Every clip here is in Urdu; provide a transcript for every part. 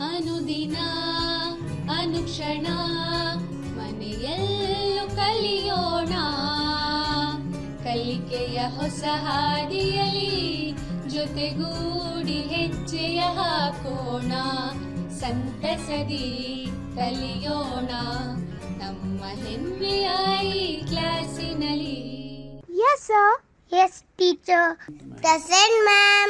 ಅನುದಿನ ಅನುಕ್ಷಣ ಮನೆಯಲ್ಲೂ ಕಲಿಯೋಣ, ಕಲಿಕೆಯ ಹೊಸ ಹಾದಿಯಲಿ ಜೊತೆಗೂಡಿ ಹೆಜ್ಜೆಯ ಹಾಕೋಣ, ಸಂತಸದಿ ಕಲಿಯೋಣ ನಮ್ಮ ಹೆಮ್ಮೆಯ ಈ ಕ್ಲಾಸಿನಲ್ಲಿ. Yes, sir. Yes, teacher. Present, ma'am.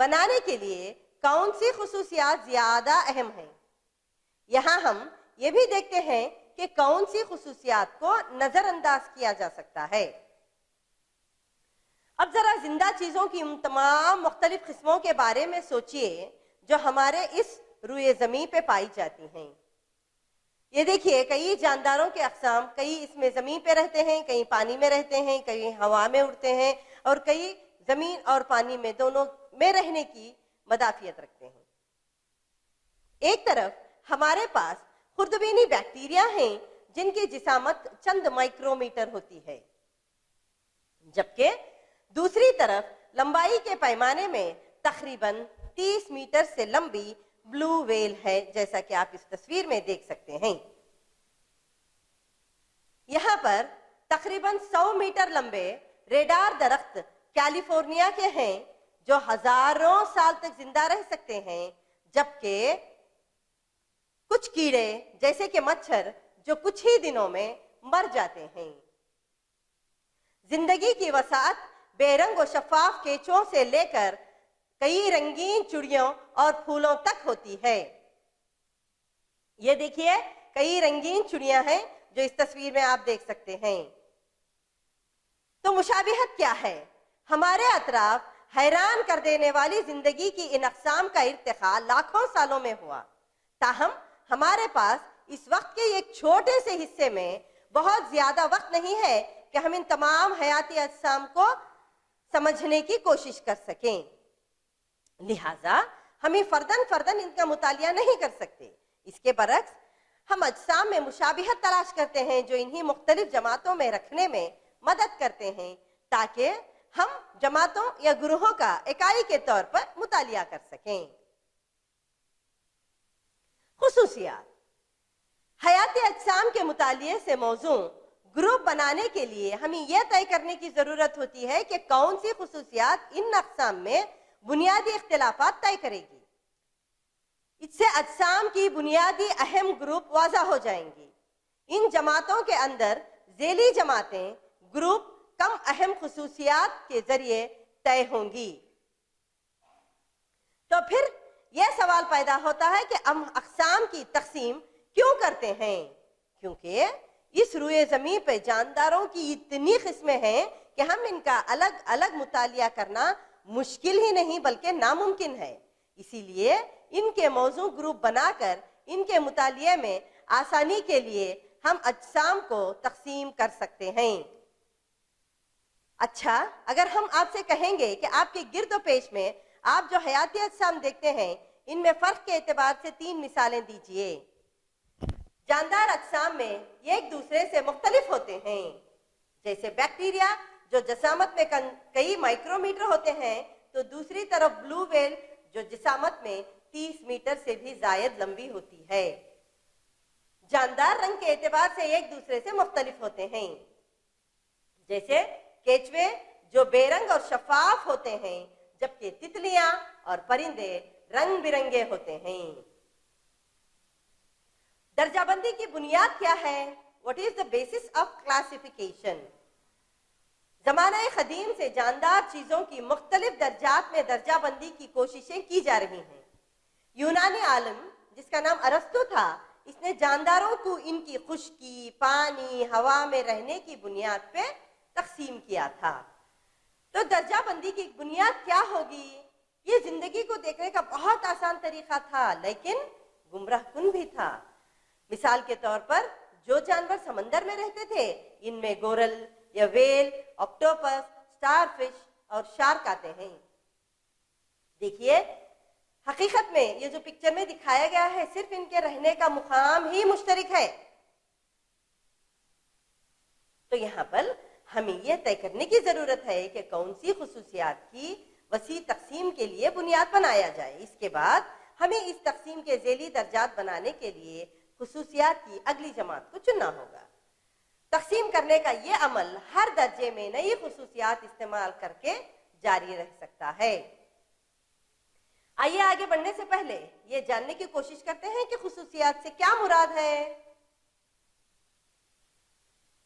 بنانے کے لیے کون سی خصوصیات زیادہ اہم ہیں؟ یہاں ہم یہ بھی دیکھتے ہیں کہ کون سی خصوصیات کو نظر انداز کیا جا سکتا ہے۔ اب ذرا زندہ چیزوں کی ان تمام مختلف قسموں کے بارے میں سوچئے جو ہمارے اس روئے زمین پہ پائی جاتی ہیں۔ یہ دیکھیے کئی جانداروں کے اقسام، کئی اس میں زمین پہ رہتے ہیں، کئی پانی میں رہتے ہیں، کئی ہوا میں اڑتے ہیں، اور کئی زمین اور پانی میں دونوں میں رہنے کی مدافعت رکھتے ہیں۔ ایک طرف ہمارے پاس خردبینی بیکٹیریا ہیں جن کی جسامت چند مائکرو میٹر ہوتی ہے، جبکہ دوسری طرف لمبائی کے پیمانے میں تقریباً 30 میٹر سے لمبی بلو ویل ہے، جیسا کہ آپ اس تصویر میں دیکھ سکتے ہیں۔ یہاں پر تقریباً 100 میٹر لمبے ریڈار درخت کیلیفورنیا کے ہیں جو ہزاروں سال تک زندہ رہ سکتے ہیں، جبکہ کچھ کیڑے جیسے کہ مچھر جو کچھ ہی دنوں میں مر جاتے ہیں۔ زندگی کی وسعت بے رنگ و شفاف کیچوں سے لے کر کئی رنگین چڑیوں اور پھولوں تک ہوتی ہے۔ یہ دیکھیے کئی رنگین چڑیاں ہیں جو اس تصویر میں آپ دیکھ سکتے ہیں۔ تو مشابہت کیا ہے؟ ہمارے اطراف حیران کر دینے والی زندگی کی ان اقسام کا ارتقاء لاکھوں سالوں میں ہوا، تاہم ہمارے پاس اس وقت کے ایک چھوٹے سے حصے میں بہت زیادہ وقت نہیں ہے کہ ہم ان تمام حیاتی اجسام کو سمجھنے کی کوشش کر سکیں، لہٰذا ہمیں فرداً ان کا مطالعہ نہیں کر سکتے۔ اس کے برعکس ہم اجسام میں مشابہت تلاش کرتے ہیں جو انہی مختلف جماعتوں میں رکھنے میں مدد کرتے ہیں تاکہ ہم جماعتوں یا گروہوں کا اکائی کے طور پر مطالعہ کر سکیں۔ خصوصیات۔ حیاتی اجسام کے مطالعے سے موزوں گروپ بنانے کے لیے ہمیں یہ طے کرنے کی ضرورت ہوتی ہے کہ کون سی خصوصیات ان اقسام میں بنیادی اختلافات طے کرے گی۔ اس سے اجسام کی بنیادی اہم گروپ واضح ہو جائیں گی۔ ان جماعتوں کے اندر ذیلی جماعتیں گروپ کم اہم خصوصیات کے ذریعے طے ہوں گی۔ تو پھر یہ سوال پیدا ہوتا ہے کہ ہم اقسام کی تقسیم کیوں کرتے ہیں؟ کیونکہ اس روئے زمین پہ جانداروں کی اتنی قسمیں ہیں کہ ہم ان کا الگ الگ مطالعہ کرنا مشکل ہی نہیں بلکہ ناممکن ہے۔ اسی لیے ان کے موضوع گروپ بنا کر ان کے مطالعے میں آسانی کے لیے ہم اجسام کو تقسیم کر سکتے ہیں۔ اچھا، اگر ہم آپ سے کہیں گے کہ آپ کے گرد و پیش میں آپ جو حیاتی اجسام دیکھتے ہیں ان میں فرق کے اعتبار سے 3 مثالیں دیجئے۔ جاندار اجسام میں یہ ایک دوسرے سے مختلف ہوتے ہیں، جیسے بیکٹیریا جو جسامت میں کئی مائکرو میٹر ہوتے ہیں، تو دوسری طرف بلو ویل جو جسامت میں 30 میٹر سے بھی زائد لمبی ہوتی ہے۔ جاندار رنگ کے اعتبار سے ایک دوسرے سے مختلف ہوتے ہیں، جیسے کیچوے جو بے رنگ اور شفاف ہوتے ہیں، جبکہ تتلیاں اور پرندے رنگ برنگے ہوتے ہیں۔ درجہ بندی کی بنیاد کیا ہے؟ What is the basis of classification؟ زمانہ قدیم سے جاندار چیزوں کی مختلف درجات میں درجہ بندی کی کوششیں کی جا رہی ہیں۔ یونانی عالم جس کا نام ارسطو تھا، اس نے جانداروں کو ان کی خشکی، پانی، ہوا میں رہنے کی بنیاد پہ تقسیم کیا تھا۔ تو درجہ بندی کی بنیاد کیا ہوگی؟ یہ زندگی کو دیکھنے کا بہت آسان طریقہ تھا لیکن گمراہ کن بھی تھا۔ مثال کے طور پر جو جانور سمندر میں رہتے تھے ان میں گورل یا ویل، آکٹوپس، سٹار فش اور شارک آتے ہیں۔ دیکھیے حقیقت میں یہ جو پکچر میں دکھایا گیا ہے صرف ان کے رہنے کا مقام ہی مشترک ہے۔ تو یہاں پر ہمیں یہ طے کرنے کی ضرورت ہے کہ کون سی خصوصیات کی وسیع تقسیم کے لیے بنیاد بنایا جائے۔ اس کے بعد ہمیں اس تقسیم کے ذیلی درجات بنانے کے لیے خصوصیات کی اگلی جماعت کو چننا ہوگا۔ تقسیم کرنے کا یہ عمل ہر درجے میں نئی خصوصیات استعمال کر کے جاری رہ سکتا ہے۔ آئیے آگے بڑھنے سے پہلے یہ جاننے کی کوشش کرتے ہیں کہ خصوصیات سے کیا مراد ہے۔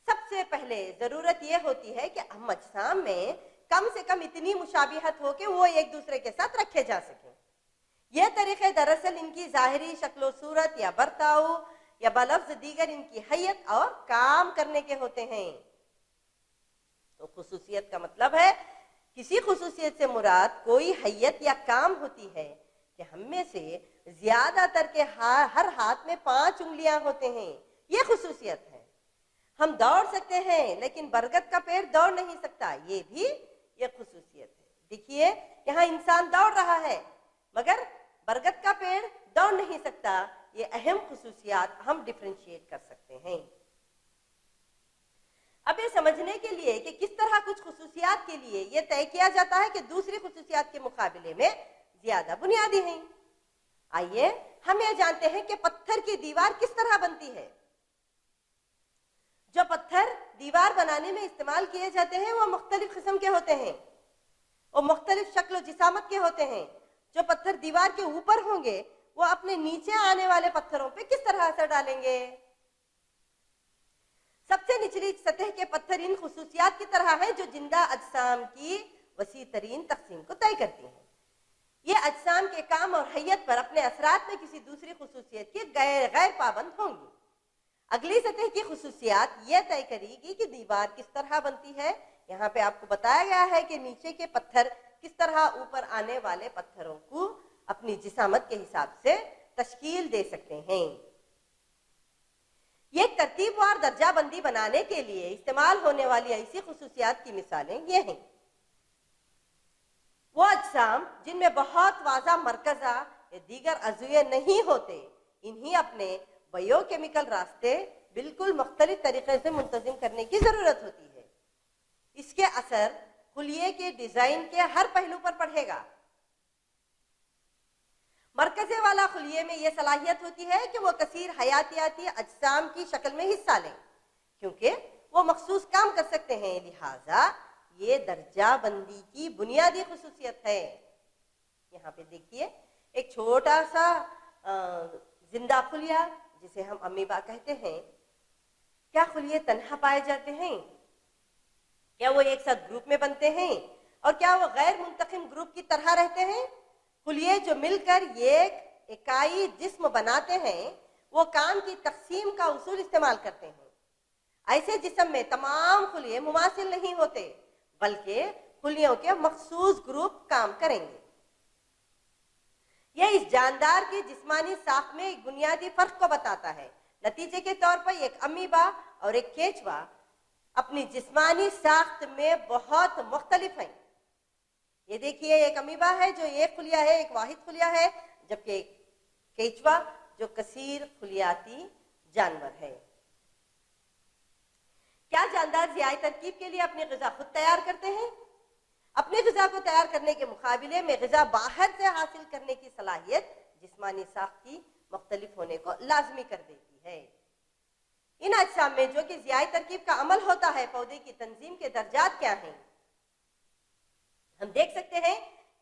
سب سے پہلے ضرورت یہ ہوتی ہے کہ ہم اجسام میں کم سے کم اتنی مشابہت ہو کہ وہ ایک دوسرے کے ساتھ رکھے جا سکیں. یہ طریقے دراصل ان کی ظاہری شکل و صورت یا برتاؤ یا بلفظ دیگر ان کی حیت اور کام کرنے کے ہوتے ہیں. تو خصوصیت کا مطلب ہے کسی خصوصیت سے مراد کوئی حیت یا کام ہوتی ہے کہ ہم میں سے زیادہ تر کے ہر ہاتھ میں 5 انگلیاں ہوتے ہیں. یہ خصوصیت ہے. ہم دوڑ سکتے ہیں لیکن برگد کا پیڑ دوڑ نہیں سکتا. یہ بھی یہ خصوصیت ہے. دیکھیے یہاں انسان دوڑ رہا ہے مگر برگد کا پیڑ دوڑ نہیں سکتا. یہ اہم خصوصیات ہم ڈفرینشیٹ کر سکتے ہیں. اب یہ سمجھنے کے لیے کہ کس طرح کچھ خصوصیات کے لیے یہ طے کیا جاتا ہے کہ دوسری خصوصیات کے مقابلے میں زیادہ بنیادی ہیں، آئیے ہم یہ جانتے ہیں کہ پتھر کی دیوار کس طرح بنتی ہے. جو پتھر دیوار بنانے میں استعمال کیے جاتے ہیں وہ مختلف قسم کے ہوتے ہیں، وہ مختلف شکل و جسامت کے ہوتے ہیں. جو پتھر دیوار کے اوپر ہوں گے وہ اپنے نیچے آنے والے پتھروں پہ کس طرح اثر ڈالیں گے. سب سے نچلی سطح کے پتھر ان خصوصیات کی طرح ہیں جو زندہ اجسام کی وسیع ترین تقسیم کو طے کرتی ہیں. یہ اجسام کے کام اور حیت پر اپنے اثرات میں کسی دوسری خصوصیت کی غیر پابند ہوں گی. اگلی سطح کی خصوصیات یہ طے کرے گی کہ دیوار کس طرح بنتی ہے. یہاں پہ آپ کو بتایا گیا ہے کہ نیچے کے پتھر کس طرح اوپر آنے والے پتھروں کو اپنی جسامت کے حساب سے تشکیل دے سکتے ہیں. یہ ترتیب وار درجہ بندی بنانے کے لیے استعمال ہونے والی ایسی خصوصیات کی مثالیں یہ ہیں. وہ اجسام جن میں بہت واضح مرکزہ یا دیگر عضوے نہیں ہوتے انہیں اپنے بایو کیمیکل راستے بالکل مختلف طریقے سے منتظم کرنے کی ضرورت ہوتی ہے. اس کے اثر خلیے کے ڈیزائن کے ہر پہلو پر پڑے گا. مرکزے والا خلیے میں یہ صلاحیت ہوتی ہے کہ وہ کثیر حیاتیاتی اجسام کی شکل میں حصہ لیں کیونکہ وہ مخصوص کام کر سکتے ہیں. لہذا یہ درجہ بندی کی بنیادی خصوصیت ہے. یہاں پہ دیکھیے ایک چھوٹا سا زندہ خلیہ جسے ہم امیبا کہتے ہیں. کیا خلیے تنہا پائے جاتے ہیں؟ کیا وہ ایک ساتھ گروپ میں بنتے ہیں؟ اور کیا وہ غیر منتخب گروپ کی طرح رہتے ہیں؟ خلیے جو مل کر ایک اکائی جسم بناتے ہیں وہ کام کی تقسیم کا اصول استعمال کرتے ہیں. ایسے جسم میں تمام خلیے مماثل نہیں ہوتے بلکہ خلیوں کے مخصوص گروپ کام کریں گے. یہ اس جاندار کی جسمانی ساخت میں ایک بنیادی فرق کو بتاتا ہے. نتیجے کے طور پر ایک امیبا اور ایک کیچوا اپنی جسمانی ساخت میں بہت مختلف ہیں. یہ دیکھیے ایک امیبا ہے جو ایک خلیہ ہے، ایک واحد خلیہ ہے، جبکہ ایک کیچوا جو کثیر خلیاتی جانور ہے. کیا جاندار ضیائی ترکیب کے لیے اپنی غذا خود تیار کرتے ہیں؟ اپنی غذا کو تیار کرنے کے مقابلے میں غذا باہر سے حاصل کرنے کی صلاحیت جسمانی ساخت کی مختلف ہونے کو لازمی کر دیتی ہے. ان اجسام میں جو کہ ضیائی ترکیب کا عمل ہوتا ہے پودے کی تنظیم کے درجات کیا ہیں؟ ہم دیکھ سکتے ہیں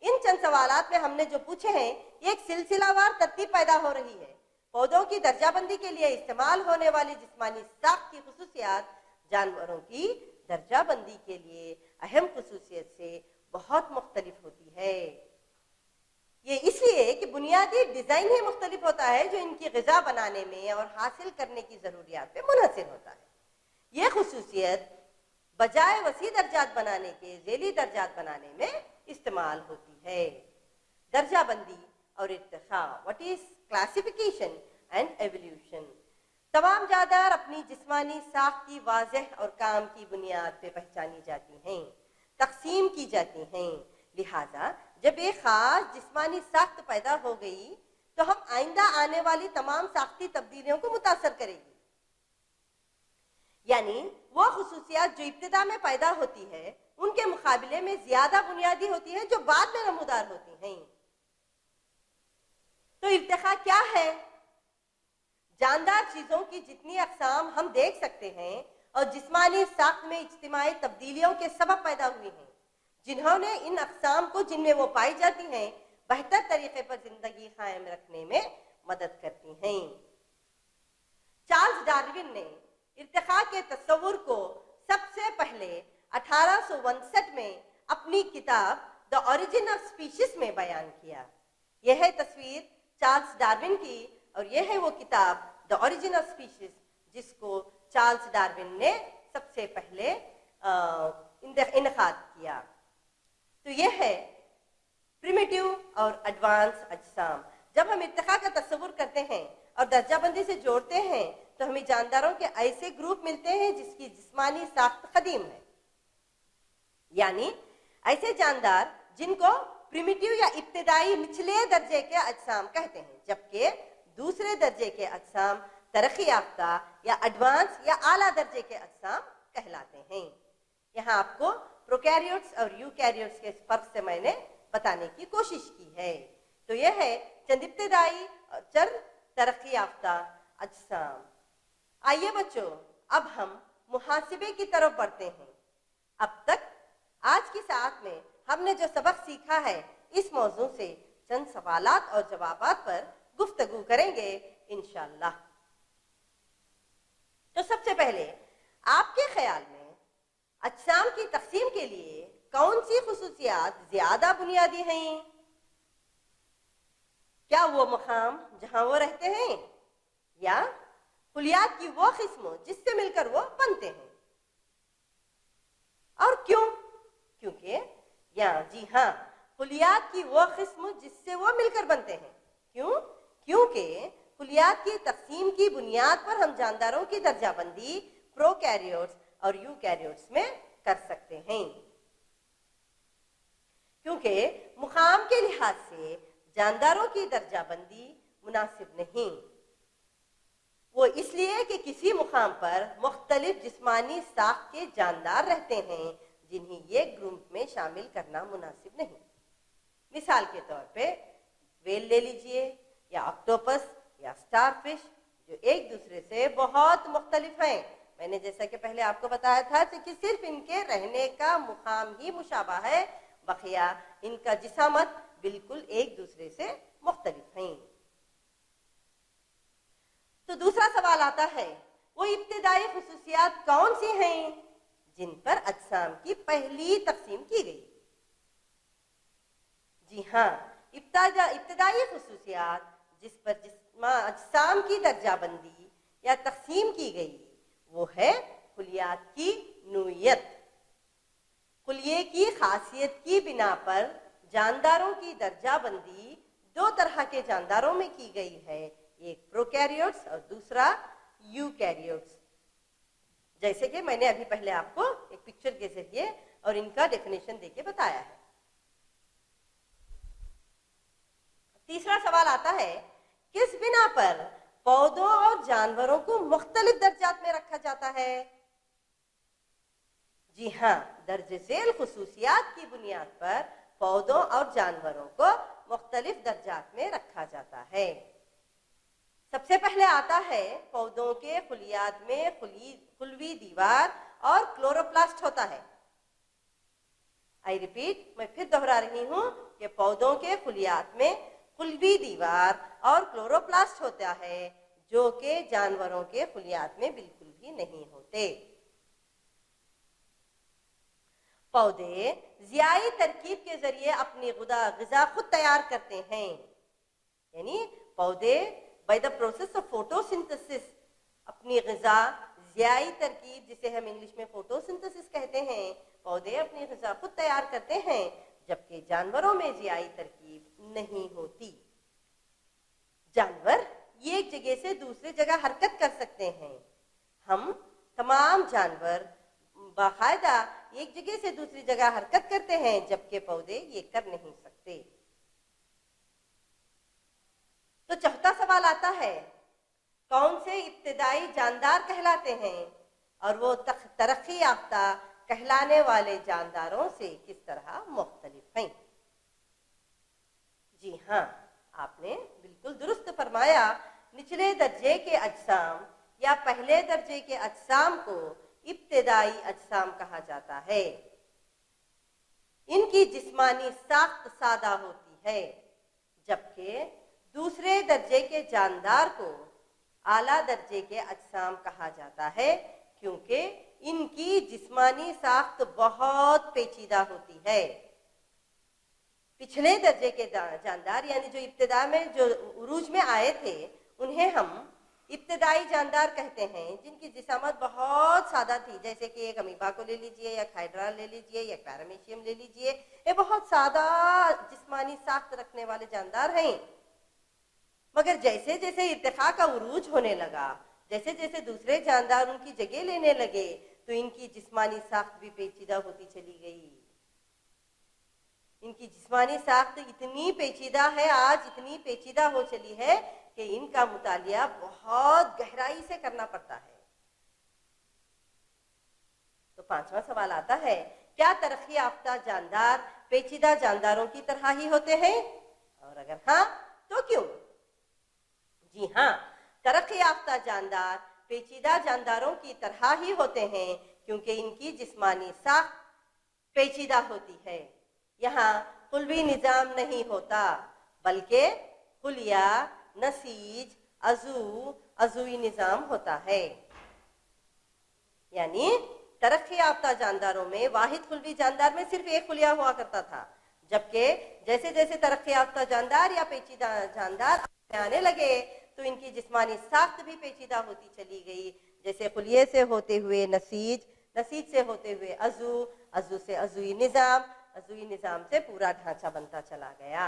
ان چند سوالات میں ہم نے جو پوچھے ہیں یہ ایک سلسلہ وار ترتیب پیدا ہو رہی ہے. پودوں کی درجہ بندی کے لیے استعمال ہونے والی جسمانی ساخت کی خصوصیات جانوروں کی درجہ بندی کے لیے اہم خصوصیت سے بہت مختلف ہوتی ہے. یہ اس لیے کہ بنیادی ڈیزائن ہی مختلف ہوتا ہے جو ان کی غذا بنانے میں اور حاصل کرنے کی ضروریات پہ منحصر ہوتا ہے. یہ خصوصیت بجائے وسیع درجات بنانے کے ذیلی درجات بنانے میں استعمال ہوتی ہے. درجہ بندی اور ارتقاء what is classification and evolution. تمام جاندار اپنی جسمانی ساخت کی واضح اور کام کی بنیاد پہ پہچانی جاتی ہیں، تقسیم کی جاتی ہیں. لہذا جب ایک خاص جسمانی ساخت پیدا ہو گئی تو ہم آئندہ آنے والی تمام ساختی تبدیلیوں کو متاثر کرے گی. یعنی وہ خصوصیات جو ابتدا میں پیدا ہوتی ہے ان کے مقابلے میں زیادہ بنیادی ہوتی ہے جو بعد میں نمودار ہوتی ہیں. تو ارتقاء کیا ہے؟ جاندار چیزوں کی جتنی اقسام ہم دیکھ سکتے ہیں اور جسمانی ساخت میں اجتماعی تبدیلیوں کے سبب پیدا ہوئی ہیں جنہوں نے ان اقسام کو جن میں وہ پائی جاتی ہیں بہتر طریقے پر زندگی قائم رکھنے میں مدد کرتی ہیں. چارلز ڈارون نے ارتقاء کے تصور کو سب سے پہلے 1859 میں اپنی کتاب دا اوریجن آف اسپیشیز میں بیان کیا۔ یہ ہے تصویر چارلس ڈارون کی، اور یہ ہے وہ کتاب دا اوریجن آف اسپیشیز جس کو چارلس ڈارون نے سب سے پہلے انعقاد کیا۔ تو یہ ہے پریمیٹیو اور ایڈوانس اجسام۔ جب ہم ارتقاء کا تصور کرتے ہیں اور درجہ بندی سے جوڑتے ہیں تو ہمیں جانداروں کے ایسے گروپ ملتے ہیں جس کی جسمانی ساخت قدیم ہے، یعنی ایسے جاندار جن کو پریمیٹیو یا ابتدائی نچلے درجے کے اجسام کہتے ہیں، جبکہ دوسرے درجے کے اجسام ترقی یافتہ یا ایڈوانس یا اعلیٰ درجے کے اجسام کہلاتے ہیں۔ یہاں آپ کو پروکیریوٹس اور یوکیریوٹس کے فرق سے میں نے بتانے کی کوشش کی ہے۔ تو یہ ہے چند ابتدائی اور چند ترقی یافتہ اجسام۔ آئیے بچوں، اب ہم محاسبے کی طرف بڑھتے ہیں۔ اب تک آج کی ساعت میں ہم نے جو سبق سیکھا ہے، اس موضوع سے چند سوالات اور جوابات پر گفتگو کریں گے انشاءاللہ۔ تو سب سے پہلے آپ کے خیال میں اجسام کی تقسیم کے لیے کون سی خصوصیات زیادہ بنیادی ہیں؟ کیا وہ مقام جہاں وہ رہتے ہیں، یا خلیات کی وہ قسم جس سے مل کر وہ بنتے ہیں؟ اور کیوں؟ جی ہاں، خلیات کی وہ قسم جس سے وہ مل کر بنتے ہیں۔ کیوں؟ کیونکہ خلیات کی تقسیم کی بنیاد پر ہم جانداروں کی درجہ بندی پروکیریوٹس اور یوکیریوٹس میں کر سکتے ہیں۔ کیونکہ مقام کے لحاظ سے جانداروں کی درجہ بندی مناسب نہیں، وہ اس لیے کہ کسی مقام پر مختلف جسمانی ساخت کے جاندار رہتے ہیں جنہیں یہ گروپ میں شامل کرنا مناسب نہیں۔ مثال کے طور پہ ویل لے لیجئے، یا آکٹوپس یا اسٹار فش، جو ایک دوسرے سے بہت مختلف ہیں۔ میں نے جیسا کہ پہلے آپ کو بتایا تھا کہ صرف ان کے رہنے کا مقام ہی مشابہ ہے، بقیہ ان کا جسامت بالکل ایک دوسرے سے مختلف ہیں۔ تو دوسرا سوال آتا ہے، وہ ابتدائی خصوصیات کون سی ہیں جن پر اجسام کی پہلی تقسیم کی گئی؟ جی ہاں، ابتدائی خصوصیات جس پر اجسام کی درجہ بندی یا تقسیم کی گئی وہ ہے خلیات کی نوعیت۔ خلیے کی خاصیت کی بنا پر جانداروں کی درجہ بندی دو طرح کے جانداروں میں کی گئی ہے، ایک پروکیریوٹس اور دوسرا یوکیریوٹس، جیسے کہ میں نے ابھی پہلے آپ کو ایک پکچر کے ذریعے اور ان کا ڈیفینیشن دے کے بتایا ہے۔ تیسرا سوال آتا ہے، کس بنا پر پودوں اور جانوروں کو مختلف درجات میں رکھا جاتا ہے؟ جی ہاں، درج ذیل خصوصیات کی بنیاد پر پودوں اور جانوروں کو مختلف درجات میں رکھا جاتا ہے۔ سب سے پہلے آتا ہے پودوں کے خلیات میں خلوی دیوار اور کلوروپلاسٹ ہوتا ہے۔ آئی ریپیٹ، میں پھر دہرا رہی ہوں کہ پودوں کے خلیات میں خلوی دیوار اور کلوروپلاسٹ ہوتا ہے، جو کہ جانوروں کے خلیات میں بالکل بھی نہیں ہوتے۔ پودے ضیائی ترکیب کے ذریعے اپنی غذا خود تیار کرتے ہیں، یعنی پودے بائی دا پروسیس آف فوٹوسنتھسس اپنی غذا ضیائی ترکیب، جسے ہم انگلش میں فوٹوسنتھسس کہتے ہیں، پودے اپنی غذا خود تیار کرتے ہیں، جبکہ جانوروں میں ضیائی ترکیب نہیں ہوتی۔ جانور ایک جگہ سے دوسری جگہ حرکت کر سکتے ہیں، ہم تمام جانور باقاعدہ ایک جگہ سے دوسری جگہ حرکت کرتے ہیں، جبکہ پودے یہ کر نہیں سکتے۔ تو چوتھا سوال آتا ہے، کون سے ابتدائی جاندار کہلاتے ہیں اور وہ ترقی یافتہ کہلانے والے جانداروں سے کس طرح مختلف ہیں؟ جی ہاں، آپ نے بالکل درست فرمایا، نچلے درجے کے اجسام یا پہلے درجے کے اجسام کو ابتدائی اجسام کہا جاتا ہے۔ ان کی جسمانی ساخت سادہ ہوتی ہے، جبکہ دوسرے درجے کے جاندار کو اعلیٰ درجے کے اجسام کہا جاتا ہے، کیونکہ ان کی جسمانی ساخت بہت پیچیدہ ہوتی ہے۔ پچھلے درجے کے جاندار یعنی جو ابتدا میں جو عروج میں آئے تھے انہیں ہم ابتدائی جاندار کہتے ہیں، جن کی جسامت بہت سادہ تھی، جیسے کہ ایک امیبا کو لے لیجئے، یا ہائیڈرا لے لیجئے، یا پیرامیشیم لے لیجئے، یہ بہت سادہ جسمانی ساخت رکھنے والے جاندار ہیں۔ مگر جیسے جیسے ارتقاء کا عروج ہونے لگا، جیسے جیسے دوسرے جاندار ان کی جگہ لینے لگے، تو ان کی جسمانی ساخت بھی پیچیدہ ہوتی چلی گئی۔ ان کی جسمانی ساخت اتنی پیچیدہ ہے، آج اتنی پیچیدہ ہو چلی ہے کہ ان کا مطالعہ بہت گہرائی سے کرنا پڑتا ہے۔ تو پانچواں سوال آتا ہے، کیا ترقی یافتہ جاندار پیچیدہ جانداروں کی طرح ہی ہوتے ہیں؟ اور اگر ہاں تو کیوں؟ جی ہاں، ترقی یافتہ جاندار پیچیدہ جانداروں کی طرح ہی ہوتے ہیں کیونکہ ان کی جسمانی ساخت پیچیدہ ہوتی ہے۔ یہاں قلوی نظام نہیں ہوتا بلکہ خلیہ، نسیج، عضوی نظام ہوتا ہے۔ یعنی ترقی یافتہ جانداروں میں واحد خلوی جاندار میں صرف ایک خلیہ ہوا کرتا تھا، جبکہ جیسے جیسے ترقی یافتہ جاندار یا پیچیدہ جاندار آنے لگے تو ان کی جسمانی ساخت بھی پیچیدہ ہوتی چلی گئی، جیسے خلیے سے ہوتے ہوئے نسیج، نسیج سے ہوتے ہوئے عضو سے عضوی نظام سے پورا ڈھانچہ بنتا چلا گیا۔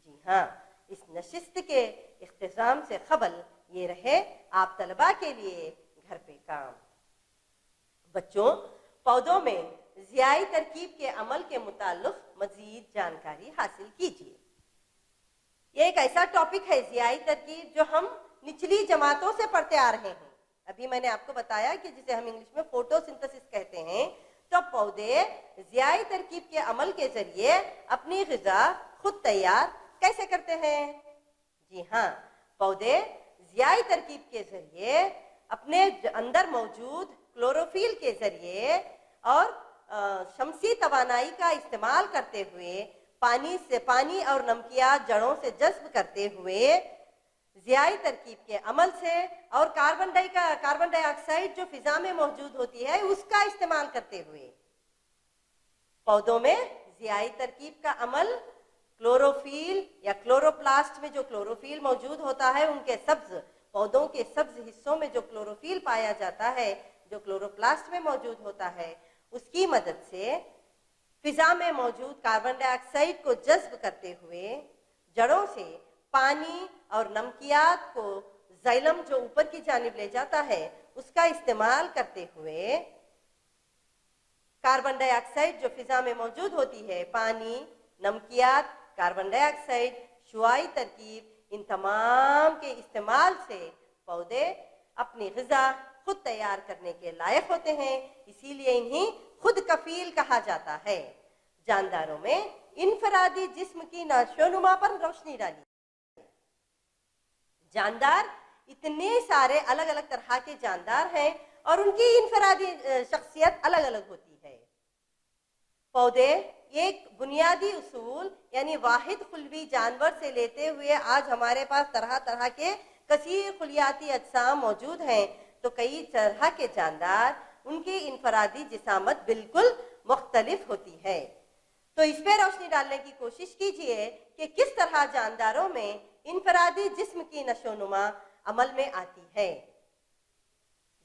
جی ہاں، اس نشست کے اختتام سے قبل یہ رہے آپ طلباء کے لیے گھر پہ کام۔ بچوں، پودوں میں ضیائی ترکیب کے عمل کے متعلق مزید جانکاری حاصل کیجیے۔ یہ ایک ایسا ٹاپک ہے ضیائی ترکیب جو ہم نچلی جماعتوں سے پڑھتے آ رہے ہیں۔ ابھی میں نے آپ کو بتایا کہ جسے ہم انگلش میں فوٹو سنتھسس کہتے ہیں، تو پودے ضیائی ترکیب کے عمل کے ذریعے اپنی غذا خود تیار کیسے کرتے ہیں؟ جی ہاں، پودے ضیائی ترکیب کے ذریعے اپنے اندر موجود کلوروفیل کے ذریعے اور شمسی توانائی کا استعمال کرتے ہوئے پانی اور نمکیات جڑوں سے جذب کرتے ہوئے ضیائی ترکیب کے عمل سے اور کاربن ڈائی آکسائڈ جو فضا میں موجود ہوتی ہے اس کا استعمال کرتے ہوئے پودوں میں ضیائی ترکیب کا عمل کلوروفیل یا کلوروپلاسٹ میں جو کلوروفیل موجود ہوتا ہے، ان کے پودوں کے سبز حصوں میں جو کلوروفیل پایا جاتا ہے، جو کلوروپلاسٹ میں موجود ہوتا ہے، اس کی مدد سے فضا میں موجود کاربن ڈائی آکسائڈ کو جذب کرتے ہوئے جڑوں سے پانی اور نمکیات کو زائلم جو اوپر کی جانب لے جاتا ہے اس کا استعمال کرتے ہوئے کاربن ڈائی آکسائڈ جو فضا میں موجود ہوتی ہے، پانی، نمکیات، کاربن ڈائی آکسائڈ، شعاعی ترکیب، ان تمام کے استعمال سے پودے اپنی غذا خود تیار کرنے کے لائق ہوتے ہیں، اسی لیے انہیں خود کفیل کہا جاتا ہے۔ جانداروں میں انفرادی جسم کی نشو و نما پر روشنی ڈالی۔ جاندار اتنے سارے الگ الگ طرح کے جاندار ہیں اور ان کی انفرادی شخصیت الگ الگ ہوتی ہے۔ پودے ایک بنیادی اصول یعنی واحد خلوی جانور سے لیتے ہوئے آج ہمارے پاس طرح طرح کے کثیر خلیاتی اجسام موجود ہیں، تو کئی طرح کے جاندار ان کی انفرادی جسامت بالکل مختلف ہوتی ہے۔ تو اس پہ روشنی ڈالنے کی کوشش کیجئے کہ کس طرح جانداروں میں انفرادی جسم کی نشو و نما عمل میں آتی ہے۔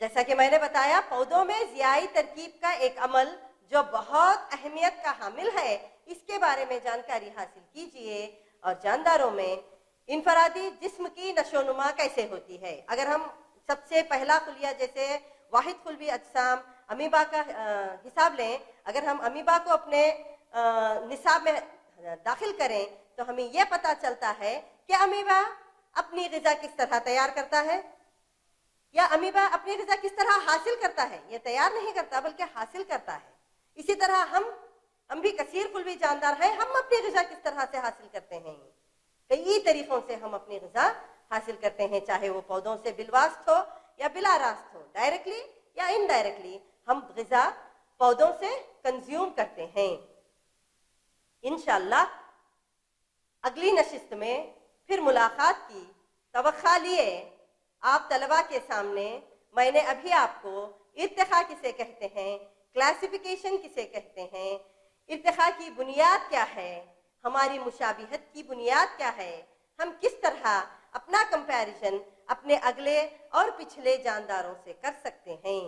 جیسا کہ میں نے بتایا، پودوں میں ضیائی ترکیب کا ایک عمل جو بہت اہمیت کا حامل ہے، اس کے بارے میں جانکاری حاصل کیجئے۔ اور جانداروں میں انفرادی جسم کی نشو و نما کیسے ہوتی ہے؟ اگر ہم سب سے پہلا خلیہ جیسے واحد خلوی اجسام امیبا کا حساب لیں، اگر ہم امیبا کو اپنے نصاب میں داخل کریں تو ہمیں یہ پتہ چلتا ہے کہ امیبا اپنی غذا کس طرح تیار کرتا ہے، یا امیبا اپنی غذا کس طرح حاصل کرتا ہے۔ یہ تیار نہیں کرتا بلکہ حاصل کرتا ہے۔ اسی طرح ہم بھی کثیر خلوی جاندار ہیں، ہم اپنی غذا کس طرح سے حاصل کرتے ہیں؟ کئی طریقوں سے ہم اپنی غذا حاصل کرتے ہیں، چاہے وہ پودوں سے بالواسط ہو یا بلا راست ہو، ڈائریکٹلی یا انڈائریکٹلی ہم غذا پودوں سے کنزیوم کرتے ہیں۔ انشاءاللہ اگلی نشست میں پھر ملاقات کی توقع لیے آپ طلباء کے سامنے میں نے ابھی آپ کو ارتقاء کسے کہتے ہیں، کلاسیفیکیشن کسے کہتے ہیں، ارتقاء کی بنیاد کیا ہے، ہماری مشابہت کی بنیاد کیا ہے، ہم کس طرح اپنا کمپیریزن اپنے اگلے اور پچھلے جانداروں سے کر سکتے ہیں۔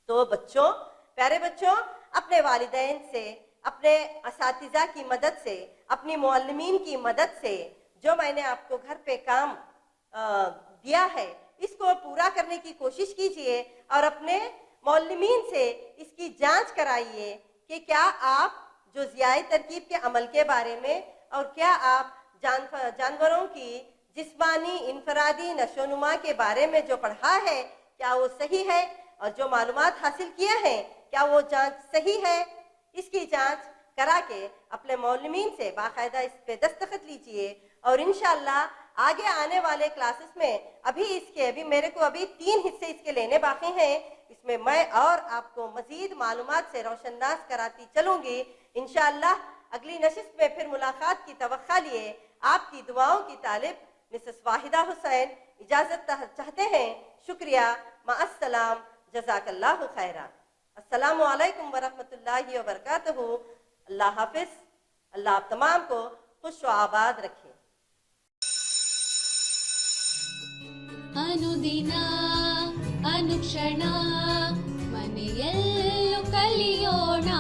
تو بچوں، پیارے بچوں، اپنے والدین سے، اپنے اساتذہ کی مدد سے، اپنی معلمین کی مدد سے جو میں نے آپ کو گھر پہ کام دیا ہے، اس کو پورا کرنے کی کوشش کیجئے اور اپنے معلمین سے اس کی جانچ کرائیے کہ کیا آپ جو ضیاء ترکیب کے عمل کے بارے میں اور کیا آپ جانوروں کی جسمانی انفرادی نشو و نما کے بارے میں جو پڑھا ہے کیا وہ صحیح ہے، اور جو معلومات حاصل کیے ہیں کیا وہ جانچ صحیح ہے۔ اس کی جانچ کرا کے اپنے معلمین سے باقاعدہ اس پہ دستخط لیجئے، اور انشاءاللہ آگے آنے والے کلاسز میں ابھی میرے کو 3 حصے اس کے لینے باقی ہیں، اس میں میں اور آپ کو مزید معلومات سے روشناس کراتی چلوں گی۔ انشاءاللہ اگلی نشست میں پھر ملاقات کی توقع لیے آپ کی دعاؤں کی طالب مسز واحدہ حسین اجازت چاہتے ہیں۔ شکریہ، مع السلام، جزاک اللہ خیرہ۔ السلام علیکم ورحمۃ اللہ وبرکاتہ۔ اللہ حافظ۔ اللہ آپ تمام کو خوش و آباد رکھے۔ ಅನುದಿನ ಅನುಕ್ಷಣ ಮನೆಯಲ್ಲೂ ಕಲಿಯೋಣ,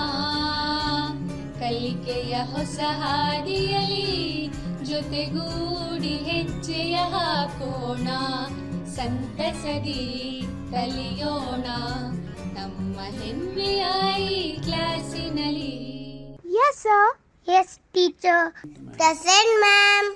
ಕಲಿಕೆಯ ಹೊಸ ಹಾದಿಯಲಿ ಜೊತೆಗೂಡಿ ಹೆಜ್ಜೆಯ ಹಾಕೋಣ, ಸಂತಸದಿ ಕಲಿಯೋಣ ನಮ್ಮ ಹೆಮ್ಮೆಯ ಈ ಕ್ಲಾಸಿನಲ್ಲಿ। Yes, sir. Yes, teacher. Present, ma'am.